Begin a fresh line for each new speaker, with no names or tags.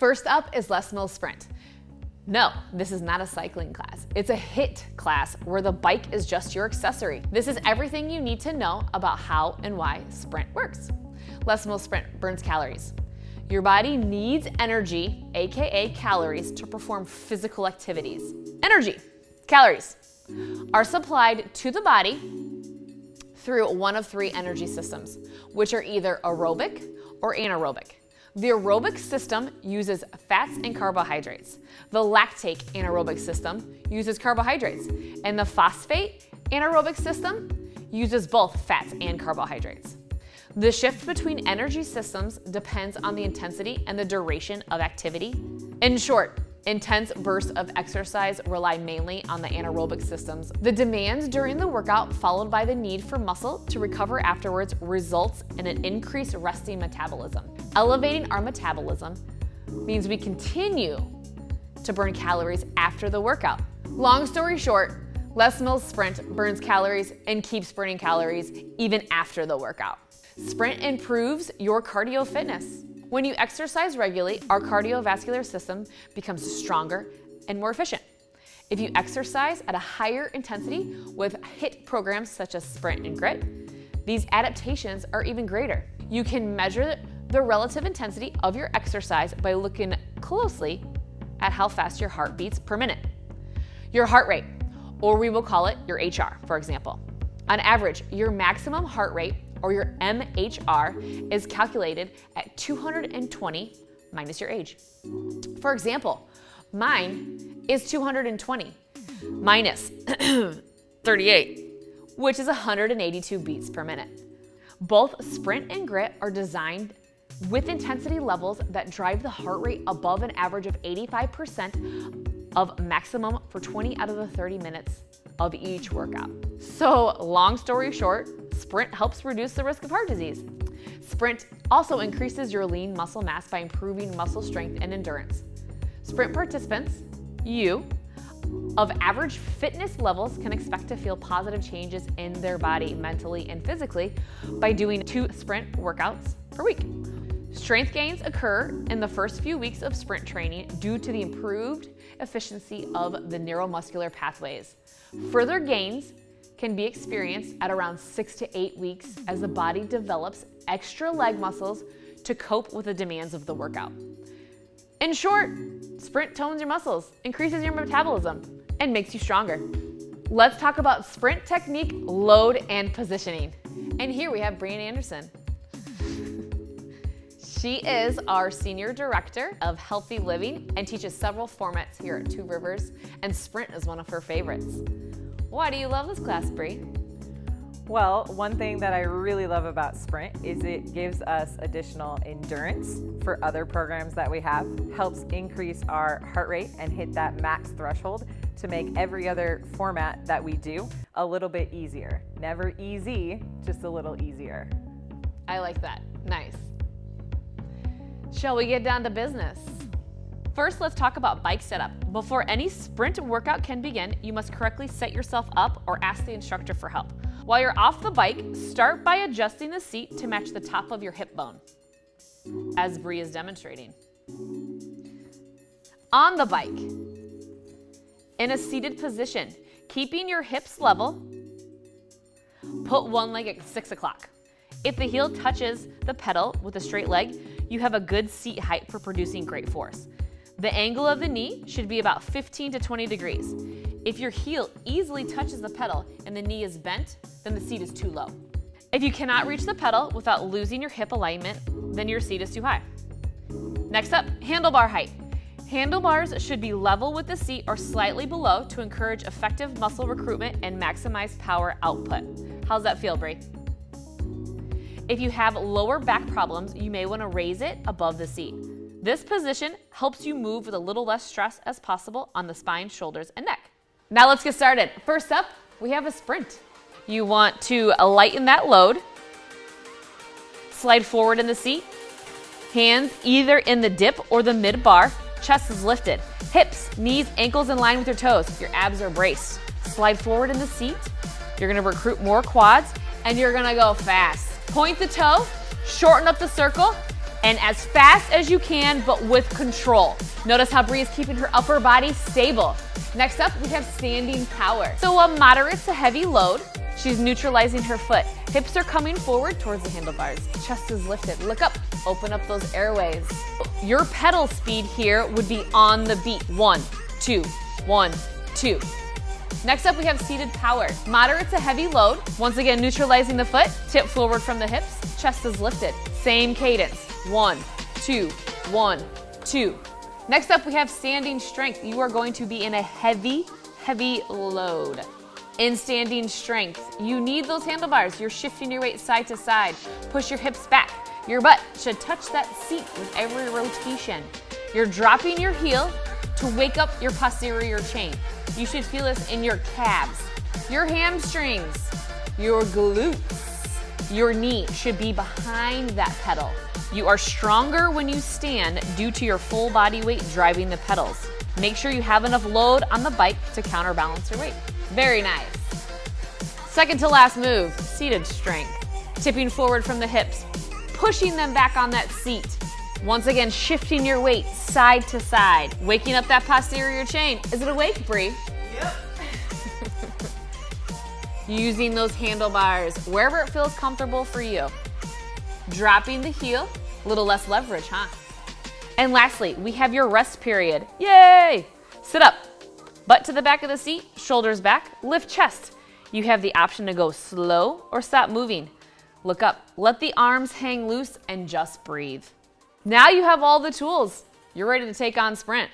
First up is Les Mills Sprint. No, this is not a cycling class. It's a HIIT class where the bike is just your accessory. This is everything you need to know about how and why Sprint works. Les Mills Sprint burns calories. Your body needs energy, aka calories, to perform physical activities. Energy, calories, are supplied to the body through one of three energy systems, which are either aerobic or anaerobic. The aerobic system uses fats and carbohydrates. The lactate anaerobic system uses carbohydrates. And the phosphate anaerobic system uses both fats and carbohydrates. The shift between energy systems depends on the intensity and the duration of activity. In short, intense bursts of exercise rely mainly on the anaerobic systems. The demands during the workout, followed by the need for muscle to recover afterwards, results in an increased resting metabolism. Elevating our metabolism means we continue to burn calories after the workout. Long story short, Les Mills Sprint burns calories and keeps burning calories even after the workout. Sprint improves your cardio fitness. When you exercise regularly, our cardiovascular system becomes stronger and more efficient. If you exercise at a higher intensity with HIIT programs such as Sprint and Grit, these adaptations are even greater. You can measure the relative intensity of your exercise by looking closely at how fast your heart beats per minute. Your heart rate, or we will call it your HR, for example. On average, your maximum heart rate, or your MHR, is calculated at 220 minus your age. For example, mine is 220 minus 38, which is 182 beats per minute. Both Sprint and Grit are designed with intensity levels that drive the heart rate above an average of 85% of maximum for 20 out of the 30 minutes of each workout. So, long story short, Sprint helps reduce the risk of heart disease. Sprint also increases your lean muscle mass by improving muscle strength and endurance. Sprint participants, you, of average fitness levels can expect to feel positive changes in their body mentally and physically by doing 2 Sprint workouts per week. Strength gains occur in the first few weeks of Sprint training due to the improved efficiency of the neuromuscular pathways. Further gains can be experienced at around 6 to 8 weeks as the body develops extra leg muscles to cope with the demands of the workout. In short, Sprint tones your muscles, increases your metabolism, and makes you stronger. Let's talk about Sprint technique, load, and positioning. And here we have Brianne Anderson. She is our Senior Director of Healthy Living and teaches several formats here at Two Rivers, and Sprint is one of her favorites. Why do you love this class, Bri?
Well, one thing that I really love about Sprint is it gives us additional endurance for other programs that we have, helps increase our heart rate and hit that max threshold to make every other format that we do a little bit easier. Never easy, just a little easier.
I like that. Nice. Shall we get down to business? First, let's talk about bike setup. Before any Sprint workout can begin, you must correctly set yourself up or ask the instructor for help. While you're off the bike, start by adjusting the seat to match the top of your hip bone, as Bri is demonstrating. On the bike, in a seated position, keeping your hips level, put one leg at 6 o'clock. If the heel touches the pedal with a straight leg, you have a good seat height for producing great force. The angle of the knee should be about 15 to 20 degrees. If your heel easily touches the pedal and the knee is bent, then the seat is too low. If you cannot reach the pedal without losing your hip alignment, then your seat is too high. Next up, handlebar height. Handlebars should be level with the seat or slightly below to encourage effective muscle recruitment and maximize power output. How's that feel, Bri? If you have lower back problems, you may want to raise it above the seat. This position helps you move with a little less stress as possible on the spine, shoulders, and neck. Now let's get started. First up, we have a sprint. You want to lighten that load. Slide forward in the seat. Hands either in the dip or the mid bar. Chest is lifted. Hips, knees, ankles in line with your toes. Your abs are braced. Slide forward in the seat. You're gonna recruit more quads and you're gonna go fast. Point the toe, shorten up the circle, and as fast as you can, but with control. Notice how Bree is keeping her upper body stable. Next up, we have standing power. So a moderate to heavy load. She's neutralizing her foot. Hips are coming forward towards the handlebars. Chest is lifted. Look up, open up those airways. Your pedal speed here would be on the beat. 1, 2, 1, 2. Next up, we have seated power. Moderate to heavy load. Once again, neutralizing the foot. Tip forward from the hips. Chest is lifted. Same cadence. 1, 2, 1, 2. Next up, we have standing strength. You are going to be in a heavy load. In standing strength, you need those handlebars. You're shifting your weight side to side. Push your hips back. Your butt should touch that seat with every rotation. You're dropping your heel to wake up your posterior chain. You should feel this in your calves, your hamstrings, your glutes. Your knee should be behind that pedal. You are stronger when you stand due to your full body weight driving the pedals. Make sure you have enough load on the bike to counterbalance your weight. Very nice. Second to last move, seated strength. Tipping forward from the hips, pushing them back on that seat. Once again, shifting your weight side to side, waking up that posterior chain. Is it awake, Bree?
Yep.
Using those handlebars wherever it feels comfortable for you. Dropping the heel, a little less leverage, huh? And lastly, we have your rest period. Yay! Sit up, butt to the back of the seat, shoulders back, lift chest. You have the option to go slow or stop moving. Look up, let the arms hang loose and just breathe. Now you have all the tools. You're ready to take on sprint.